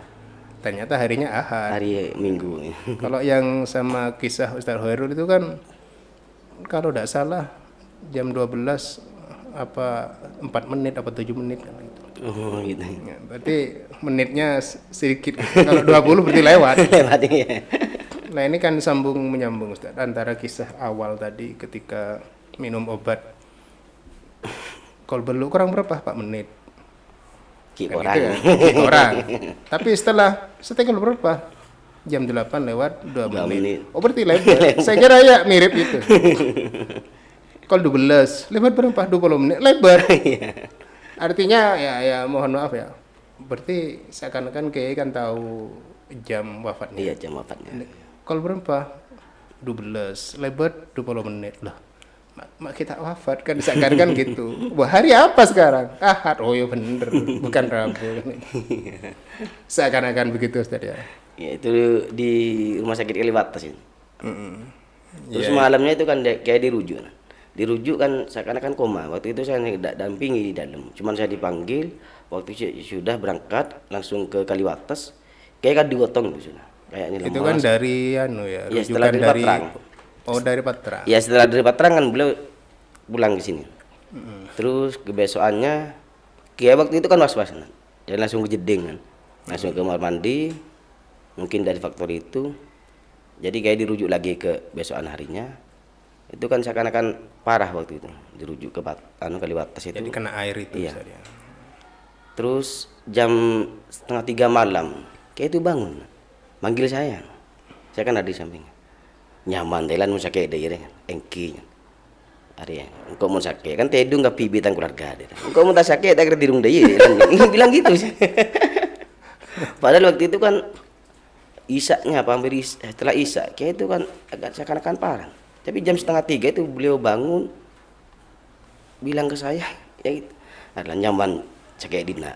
ternyata harinya Ahad. hari Minggu. Kalau yang sama kisah Ustaz Hoirul itu kan kalau tidak salah jam 12 apa 4 menit apa 7 menit kan gitu. Oh gitu. Ya, berarti menitnya sedikit. Kalau 20 berarti lewat. Lewat ya. Nah, ini kan sambung menyambung Ustaz antara kisah awal tadi ketika minum obat. Kalau perlu kurang berapa Pak menit? Ki Kan orang. gitu ya, gitu orang. Tapi setelah berapa? Jam 8 lewat 2 2 menit. menit. Oh berarti lebar. Saya kira ya mirip itu. Kalau 12, lebar berapa? 20 menit. Lebar. Artinya ya mohon maaf ya. Berarti seakan-akan kayak kan tahu jam wafatnya. Iya jam wafatnya. Kalau berapa? 12, lebar 20 menit lah. Mak kita wafat kan seakan-akan gitu. Wah hari apa sekarang? Ahad. Oh ya bener, bukan Rabu. Seakan-akan begitu Ustaz ya. Ya itu di rumah sakit Kaliwates ini. Terus Iya. malamnya itu kan kayak dirujuk. Dirujuk kan seakan-akan koma. Waktu itu saya tidak dampingi di dalam. Cuman saya dipanggil waktu sudah berangkat langsung ke Kaliwates. Kayak kan digotong itu sudah. Kayaknya Itu lemas. kan dari ya, Ya, setelah rujukan dari Patrang. Oh dari Patra. Ya setelah dari Patrang kan beliau pulang ke sini. Terus kebesokannya kayak waktu itu kan was-was kan. Dia langsung ke Jeding kan. Langsung ke kamar mandi. Mungkin dari faktor itu. Jadi kayak dirujuk lagi ke besokan harinya. Itu kan seakan-akan parah waktu itu. Dirujuk ke Kaliwates itu. Jadi kena air itu Iya. Ustaz ya. Terus jam 2:30 malam kayak itu bangun. Manggil saya. Saya kan ada di sampingnya. Nyaman Thailand mau sakit deh kan. Engki. Ari engkau mau sakit kan tedung ka pibitan keluarga dia. Engkau mau tak sakit tak kira dirung deh. Bilang gitu sih. Padahal waktu itu kan isaknya apa hampir setelah isak kayak itu kan agak seakan-akan parah. Tapi jam 2:30 itu beliau bangun bilang ke saya ya itu adalah nyaman sakit dina.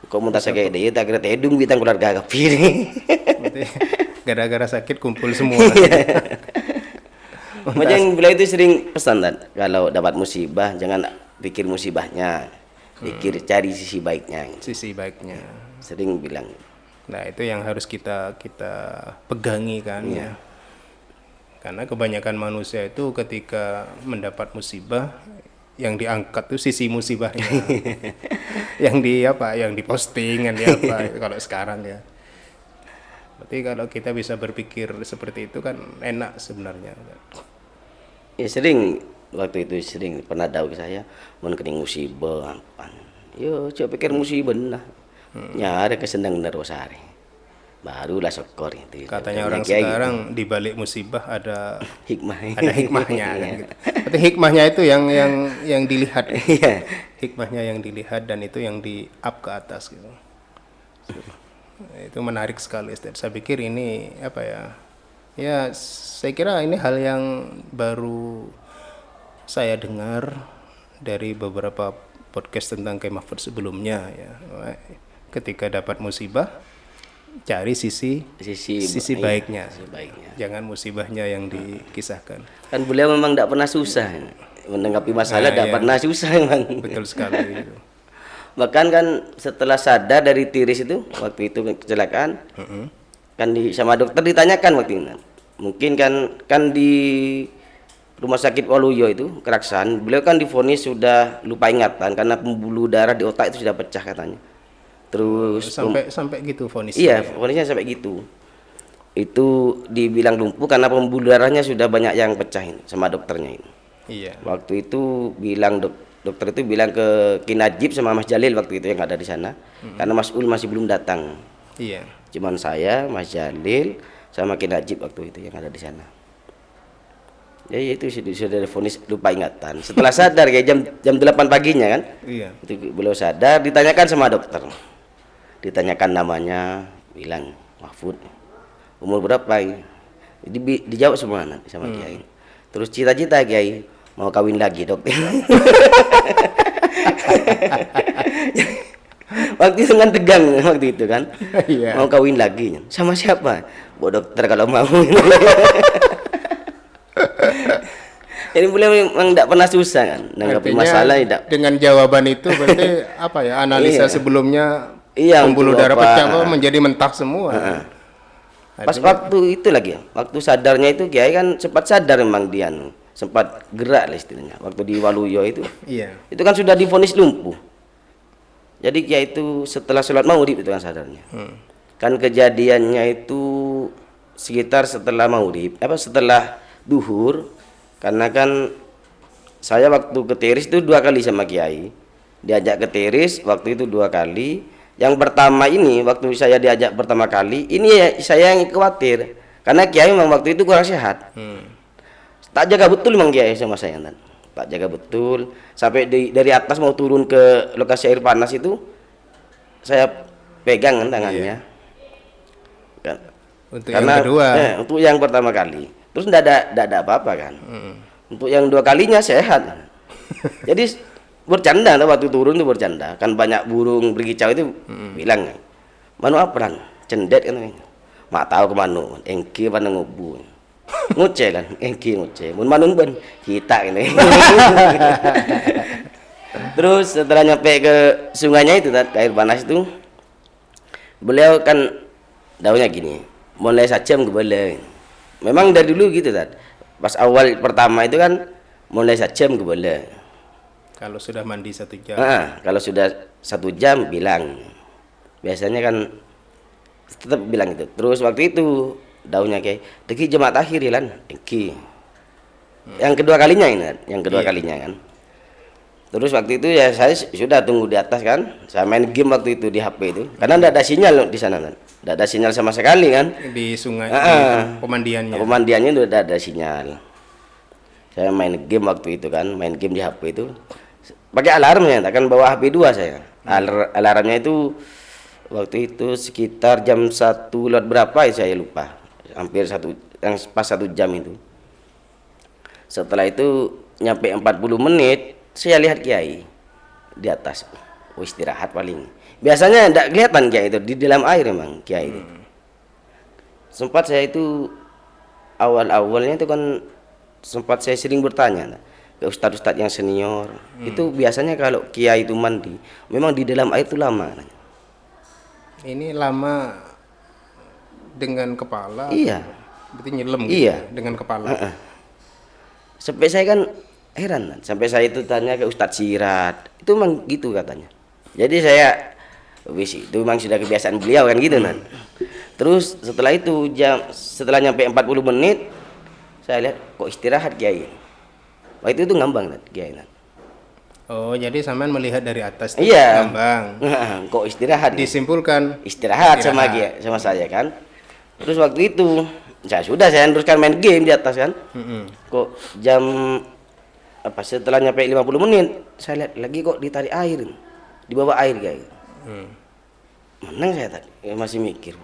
Engkau mau tak sakit deh tak kira tedung bitang keluarga ka piri. Berarti gara-gara sakit kumpul semua. Makanya beliau itu sering pesan dan kalau dapat musibah jangan pikir musibahnya, pikir cari sisi baiknya. Sisi baiknya. Sering bilang. Nah, itu yang harus kita pegangi kan ya. Karena kebanyakan manusia itu ketika mendapat musibah yang diangkat tuh sisi musibahnya. Yang diposting kan apa kalau sekarang ya. Berarti kalau kita bisa berpikir seperti itu kan enak sebenarnya. Ya sering waktu itu sering pernah tahu ke saya mau kening musibah apa. Yo coba pikir musibah nah. Nyari kesenang nerosari. Barulah syukur itu. Katanya orang sekarang di balik musibah ada hikmah. hikmahnya kan gitu. Berarti hikmahnya itu yang dilihat. Iya. Hikmahnya yang dilihat dan itu yang di up ke atas gitu. Itu menarik sekali Ustaz. Saya pikir ini apa ya? Ya, saya kira ini hal yang baru saya dengar dari beberapa podcast tentang Kiai Mahfud sebelumnya ya. Ketika dapat musibah, cari sisi baiknya. Sisi baiknya. Jangan musibahnya yang dikisahkan. Kan beliau memang tidak pernah susah menanggapi masalah, tidak pernah susah memang. Betul sekali itu. Bahkan kan setelah sadar dari tiris itu waktu itu kecelakaan kan sama dokter ditanyakan waktu itu mungkin kan di rumah sakit Waluyo itu Keraksan beliau kan divonis sudah lupa ingatan karena pembuluh darah di otak itu sudah pecah katanya. Terus sampai gitu vonisnya. Iya, vonisnya sampai gitu. Itu dibilang lumpuh karena pembuluh darahnya sudah banyak yang pecah ini sama dokternya ini. Iya. Waktu itu bilang dokter itu bilang ke Ki Najib sama Mas Jalil waktu itu yang ada di sana. Karena Mas Ul masih belum datang. Iya. Cuman saya, Mas Jalil sama Ki Najib waktu itu yang ada di sana. Ya itu sudah divonis lupa ingatan. Setelah sadar kayak jam 8 paginya kan. Iya. Itu beliau sadar ditanyakan sama dokter. Ditanyakan namanya, bilang Mahfud. Umur berapa ini? Dijawab semua nanti sama Kiai. Terus cita-cita Kiai mau kawin lagi dok. Waktu itu kan tegang waktu itu kan. Iya. Mau kawin lagi sama siapa? Bu dokter kalau mau. Jadi beliau memang tidak pernah susah kan nanggapi masalah tidak. Dengan jawaban itu berarti apa ya analisa Iya. sebelumnya Iya, pembuluh untuk darah apa? pecah kok menjadi mentah semua. Pas waktu itu lagi, waktu sadarnya itu Kiai kan sempat sadar memang dia, sempat gerak lah istilahnya. Waktu di Waluyo Iya. itu kan sudah divonis lumpuh. Jadi Kiai itu setelah sholat maghrib itu kan sadarnya. Kan kejadiannya itu sekitar setelah maghrib, setelah duhur, karena kan saya waktu ke Teris itu 2 kali sama Kiai, diajak ke Teris waktu itu 2 kali. Yang pertama ini waktu saya diajak pertama kali ini ya, saya yang khawatir karena Kiai memang waktu itu kurang sehat. Tak jaga betul memang Kiai sama saya kan, tak jaga betul sampai dari atas mau turun ke lokasi air panas itu saya pegang kan tangannya. Kan. Untuk Karena yang kedua. untuk yang pertama kali terus tidak ada apa-apa kan. Untuk yang 2 kalinya sehat. Jadi bercanda waktu turun itu bercanda kan, banyak burung berkicau itu bilang manu apa lan cendet kan, mak tahu ke manu engki pada ngubu nguce kan, engki nguce mun manun ben kita ini. Terus setelah nyampe ke sungainya itu ke air panas itu, beliau kan daunnya gini, mulai sajam ke boleh. Memang dari dulu gitu pas awal pertama itu kan mulai sajam ke boleh. Kalau sudah mandi 1 jam. Kalau sudah 1 jam bilang, biasanya kan tetap bilang itu. Terus waktu itu daunnya kayak teki jemaat akhir ya lan, teki. Yang kedua kalinya ini, yang kedua kalinya kan. Terus waktu itu ya saya sudah tunggu di atas kan, saya main game waktu itu di HP itu, karena tidak ada sinyal di sana kan, tidak ada sinyal sama sekali kan. Di sungai, di pemandiannya. Pemandiannya itu tidak ada sinyal. Saya main game waktu itu kan, main game di HP itu. Pakai alarmnya, takkan bawa HP 2 saya. Alarmnya itu waktu itu sekitar jam 1 lewat berapa ya saya lupa. Hampir yang pas 1 jam itu. Setelah itu nyampe 40 menit, saya lihat Kiai di atas. Istirahat paling. Biasanya tidak kelihatan Kiai itu di dalam air memang Kiai itu. Sempat saya itu awal-awalnya itu kan sempat saya sering bertanya ke ustadz-ustadz yang senior, itu biasanya kalau Kiai itu mandi memang di dalam air itu lama. Ini lama dengan kepala. Iya. Berarti nyelam gitu Iya. dengan kepala. Sampai saya kan heran, sampai saya itu tanya ke Ustadz Sirat, itu memang gitu katanya. Jadi saya itu memang sudah kebiasaan beliau kan gitu nan. Terus setelah itu setelah nyampe 40 menit saya lihat kok istirahat Kiai. Waktu itu ngambang Kiai. Oh, jadi sampean melihat dari atas Iya. ngambang. Kok istirahat? Disimpulkan Istirahat sama Kiai, sama saya kan. Terus waktu itu saya teruskan main game di atas kan. Kok jam setelah nyampe 50 menit saya lihat lagi kok ditarik air. Di bawah air Kiai. Menang saya tadi, masih mikir.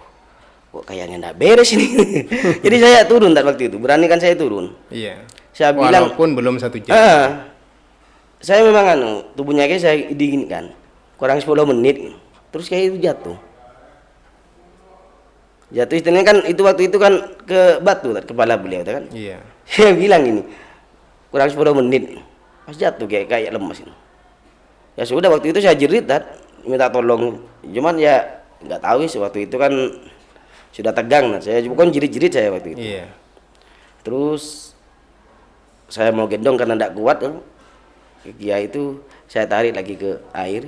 Kok kayaknya enggak beres ini. Jadi saya turun waktu itu, beranikan saya turun. Iya. Saya bilang Walaupun belum 1 jam. saya memang tubuhnya kayak saya dinginkan kurang 10 menit terus kayak itu jatuh istilahnya kan itu waktu itu kan ke batu kepala beliau kan. Iya. Saya bilang ini kurang 10 menit pas jatuh kayak lemas ini. Ya sudah waktu itu saya jerit minta tolong, cuman ya nggak tahu sih waktu itu kan sudah tegang saya bukan jerit-jerit saya waktu itu. Iya. Terus saya mau gendong karena tidak kuat Kiai itu saya tarik lagi ke air.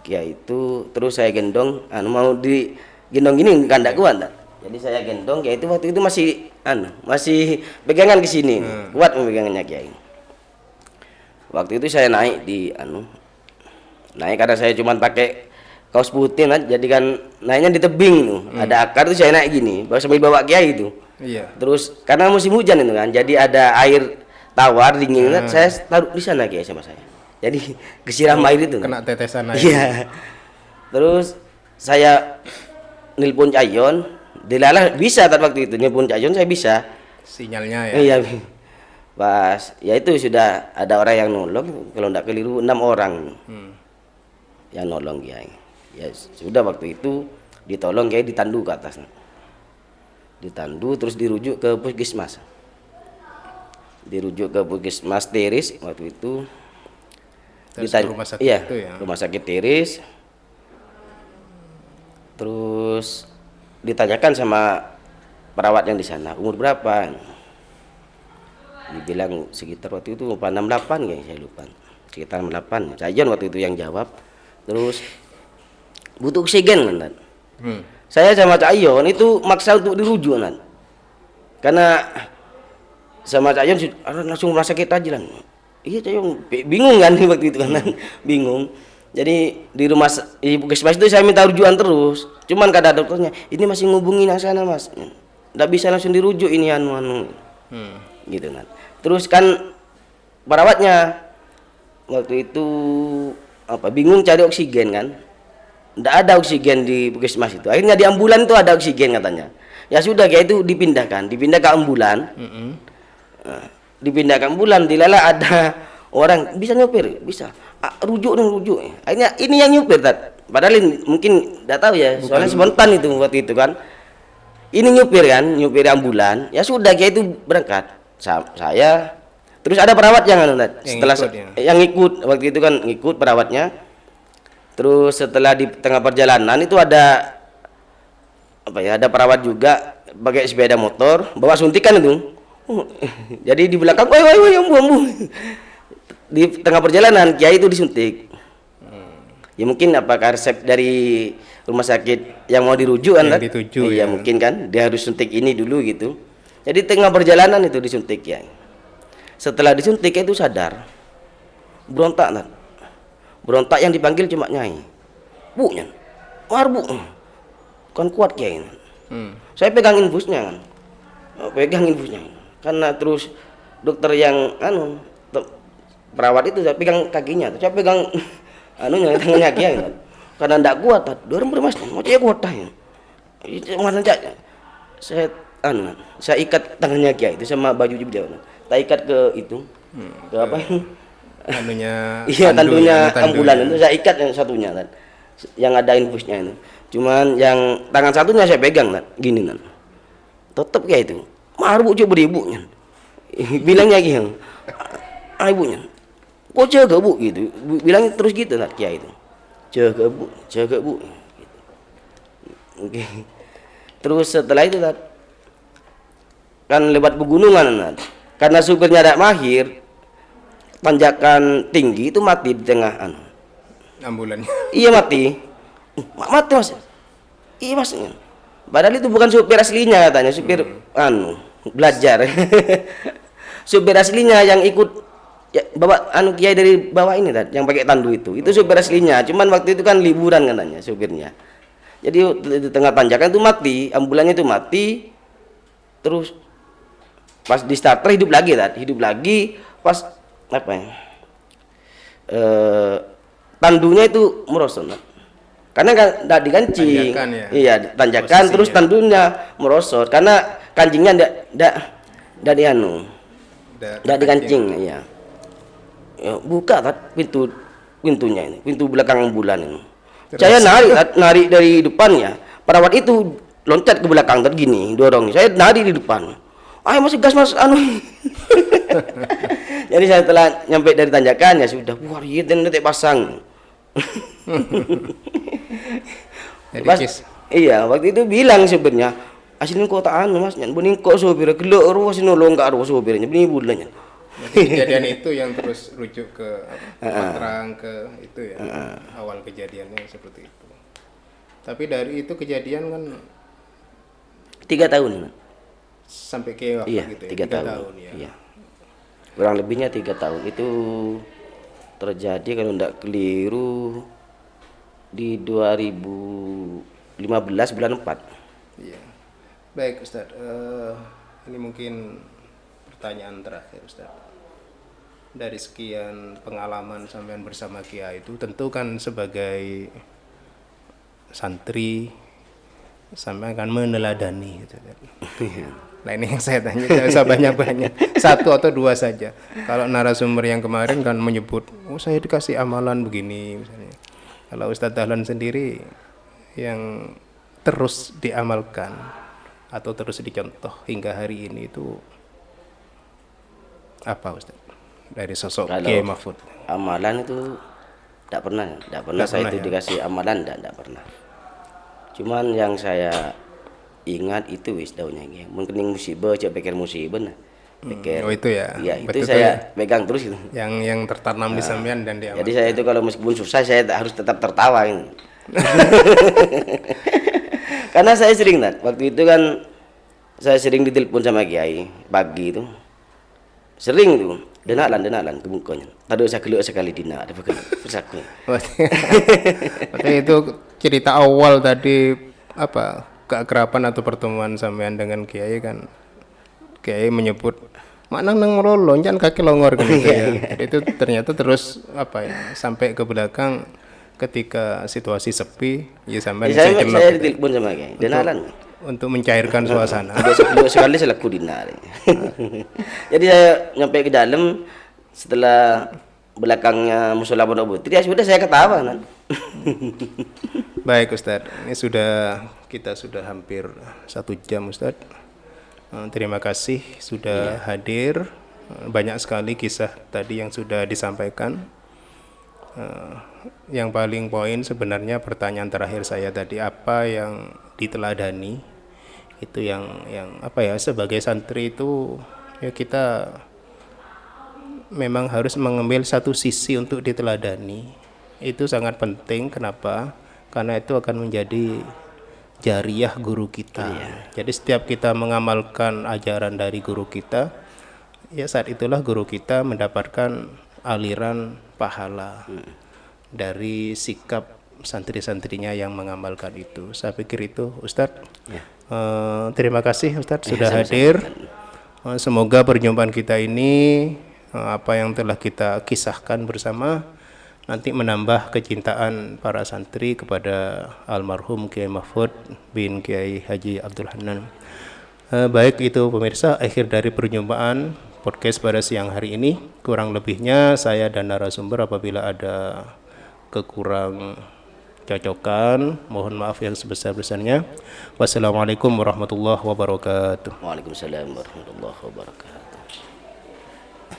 Kiai itu terus saya gendong mau digendong gini kan tidak kuat jadi saya gendong Kiai itu waktu itu masih pegangan ke sini kuat pegangannya Kiai. Waktu itu saya naik naik karena saya cuma pakai kaos putih jadi kan naiknya di tebing ada akar itu saya naik gini sambil bawa Kiai itu. Iya. Terus karena musim hujan itu kan, jadi ada air tawar dingin saya taruh di sana Kiai sama saya. Jadi kesiram air itu. Kena tetesan air. Iya. Terus saya nelpon Cayon, dilalah bisa waktu itu nelpon Cayon saya bisa. Sinyalnya ya. Iya. Pas ya itu sudah ada orang yang nolong, kalau tidak keliru 6 orang yang nolong Kiai. Ya sudah waktu itu ditolong Kiai ditandu ke atas. Ditandu terus dirujuk ke puskesmas. Teris waktu itu. Terus ke rumah sakit itu ya. Rumah sakit Teris. Terus ditanyakan sama perawat yang di sana, umur berapa? Dibilang sekitar waktu itu 68 kayaknya, saya lupa. Sekitar 68. Saya waktu itu yang jawab. Terus butuh oksigen kan. Saya sama Cak Ion itu maksa untuk dirujuk kan. Karena sama Cak Ion langsung merasa sakit aja kan. Iya Cak Ion bingung kan waktu itu kan. Bingung. Jadi di rumah di puskesmas itu saya minta rujukan terus. Cuman kata dokternya, ini masih ngubungin yang sana mas, nggak bisa langsung dirujuk ini anu. Gitu kan. Terus kan perawatnya waktu itu bingung cari oksigen kan. Nggak ada oksigen di puskesmas itu. Akhirnya di ambulan itu ada oksigen katanya. Ya sudah kayak itu pindah ke ambulan. Dipindah ke ambulan, dilala ada orang bisa nyopir, bisa. Rujuk. Akhirnya ini yang nyupir padahal mungkin nggak tahu ya, soalnya spontan itu waktu itu kan. Ini nyupir ambulan. Ya sudah kayak itu berangkat. Saya terus ada perawat yang setelah yang ikut waktu itu kan ngikut perawatnya. Terus setelah di tengah perjalanan itu ada ada perawat juga pakai sepeda motor bawa suntikan itu. Jadi di belakang, woi ambu. Di tengah perjalanan kiai itu disuntik. Ya mungkin apakah resep dari rumah sakit yang mau dirujuk kan? Iya mungkin kan dia harus suntik ini dulu gitu. Jadi tengah perjalanan itu disuntik ya. Setelah disuntik itu sadar, berontak yang dipanggil cuma Nyai. Bu, bu, kan kuat kiai. Saya pegang infusnya karena terus dokter yang perawat itu saya pegang kakinya, saya pegang tangannya kiai kan. Karena ndak kuat, dorong bermas, mau cek kuat ya. Mana cak? Saya ikat tangannya kiai itu sama baju jubah. Tak ikat ke itu, ke apa? Iya tandunya ambulan itu saya ikat yang satunya kan, yang ada infusnya itu. Cuman yang tangan satunya saya pegang gini tetap kayak itu. Marbu coba ibunya, bilangnya gitu, ibunya. Kok jaga bu gitu, bilang terus gitu kiai itu, jaga bu gitu. Oke. Terus setelah itu kan lewat pegunungan karena supirnya tidak mahir, tanjakan tinggi itu mati di tengah ambulannya. Iya mati mas. Iya mas. Padahal itu bukan supir aslinya katanya, supir belajar. Supir aslinya yang ikut ya, bawa kiai dari bawah ini yang pakai tandu itu supir aslinya. Cuman waktu itu kan liburan katanya supirnya. Jadi di tengah tanjakan itu mati, ambulannya itu mati. Terus pas di starter hidup lagi pas tandunya itu merosot karena nggak dikancing. Iya tanjakan posisinya. Terus tandunya merosot karena kancingnya nggak dikancing. Iya ya, buka pintunya ini, pintu belakang ambulan ini. Terus. Saya narik dari depannya, perawat itu loncat ke belakang gini dorong, saya nari di depan. Ayo masih gas mas Jadi saya setelah nyampe dari tanjakan ya sudah dan nanti pasang. Iya waktu itu bilang supirnya aslinya kota mas bening kok supir gelok ruas nolong nggak ruas supirnya bening bulannya. Kejadian itu yang terus rujuk ke terang ke itu ya awal kejadiannya seperti itu. Tapi dari itu kejadian kan 3 tahun sampai ke waktu gitu ya. 3 tahun ya. Iya. Kurang lebihnya 3 tahun itu terjadi kalau tidak keliru di 2015 bulan 4. Iya. Baik Ustaz, ini mungkin pertanyaan terakhir Ustaz. Dari sekian pengalaman sampean bersama Kiai itu tentu kan sebagai santri sampai akan meneladani gitu. Nah ini yang saya tanya, tidak usah banyak-banyak, 1 atau 2 saja. Kalau narasumber yang kemarin kan menyebut, oh saya dikasih amalan begini misalnya. Kalau Ustadz Dahlan sendiri yang terus diamalkan atau terus dicontoh hingga hari ini itu apa Ustadz? Dari sosok Kiai Mahfud. Amalan itu tidak pernah saya itu dikasih amalan, tidak pernah. Cuman yang saya ingat itu wis daunnya gitu. Mungkin yang musibah, coba pikir musibah nah. Pikir. Oh itu ya. Iya, itu Betul saya pegang terus gitu. yang tertanam di sampean dan Jadi saya itu kalau meskipun susah saya harus tetap tertawa gitu. Karena saya sering waktu itu kan saya sering ditelepon sama kiai pagi itu. Sering tuh, denalan ke mukanya. Tadi saya keluar sekali dina, ada bekal. Bersaku. Berarti itu cerita awal tadi apa keakraban atau pertemuan sampean dengan kiai kan. Kiai menyebut makna nang melolo jangan kaki longor kan gitu ya. Itu ternyata terus apa ya sampai ke belakang ketika situasi sepi ya sampean Saya celok gitu. ditelepon sama kiai, denalan. Untuk mencairkan suasana. Dua sekali saya laku dina. Jadi saya nyampe ke dalam setelah belakangnya musola Pondok Putri, ya sudah saya ketawa kan. Baik Ustadz, ini kita sudah hampir 1 jam Ustadz. Terima kasih sudah hadir. Banyak sekali kisah tadi yang sudah disampaikan. Yang paling poin sebenarnya pertanyaan terakhir saya tadi, apa yang diteladani itu yang apa ya, sebagai santri itu ya kita memang harus mengambil satu sisi untuk diteladani. Itu sangat penting. Kenapa? Karena itu akan menjadi jariyah guru kita. Jadi setiap kita mengamalkan ajaran dari guru kita, ya saat itulah guru kita mendapatkan aliran pahala dari sikap santri-santrinya yang mengamalkan itu. Saya pikir itu Ustadz. Terima kasih Ustadz sudah hadir. Semoga perjumpaan kita ini apa yang telah kita kisahkan bersama nanti menambah kecintaan para santri kepada almarhum Kiai Mahfud bin Kiai Haji Abdul Hanan. Baik itu pemirsa, akhir dari perjumpaan podcast pada siang hari ini. Kurang lebihnya saya dan narasumber apabila ada kekurang cocokan, mohon maaf yang sebesar-besarnya. Wassalamualaikum warahmatullahi wabarakatuh. Waalaikumsalam warahmatullahi wabarakatuh.